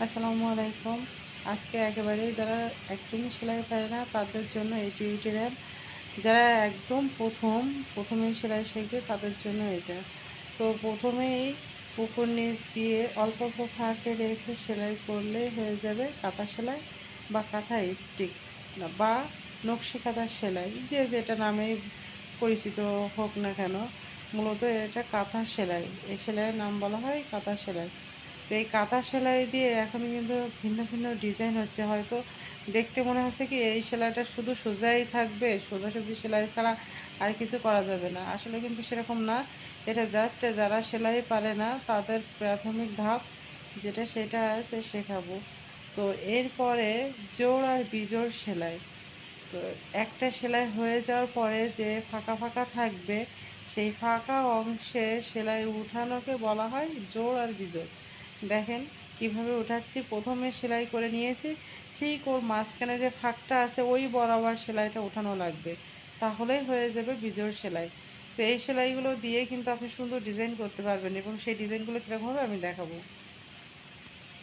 আসসালামু আলাইকুম। আজকে একেবারেই যারা একদমই সেলাই পারে না তাদের জন্য এই টিউটোরিয়াল। যারা একদম প্রথমেই সেলাই শেখে তাদের জন্য এটা। তো প্রথমেই উপর নিচ দিয়ে অল্প অল্প ফাঁকে রেখে সেলাই করলেই হয়ে যাবে কাঁথা সেলাই বা কাঁথা স্টিক বা নকশি কাঁথা সেলাই, যে যেটা নামেই পরিচিত হোক না কেন। মূলত এটা কাঁথা সেলাই, এই সেলাইয়ের নাম বলা হয় কাঁথা সেলাই। তো এই কাঁথা সেলাই দিয়ে এখন কিন্তু ভিন্ন ভিন্ন ডিজাইন হচ্ছে। হয়তো দেখতে মনে হচ্ছে কি এই সেলাইটা শুধু সোজাই থাকবে, সোজাসুজি সেলাই ছাড়া আর কিছু করা যাবে না। আসলে কিন্তু সেরকম না। এটা জাস্ট যারা সেলাই পারে না তাদের প্রাথমিক ধাপ যেটা, সেটা আছে শেখাবো। তো এরপরে জোড় আর বিজোড় সেলাই। তো একটা সেলাই হয়ে যাওয়ার পরে যে ফাঁকা ফাঁকা থাকবে, সেই ফাঁকা অংশে সেলাই উঠানোকে বলা হয় জোড় আর বিজোড়। দেখেন কিভাবে উঠাচ্ছি। প্রথমে সেলাই করে নিয়েছি, ঠিক ওর মাঝখানে যে ফাঁকটা আছে ওই বরাবর সেলাইটা উঠানো লাগবে, তাহলেই হয়ে যাবে বিজোড় সেলাই। তো এই সেলাইগুলো দিয়ে কিন্তু আপনি সুন্দর ডিজাইন করতে পারবেন, এবং সেই ডিজাইনগুলো কীরকম হবে আমি দেখাবো।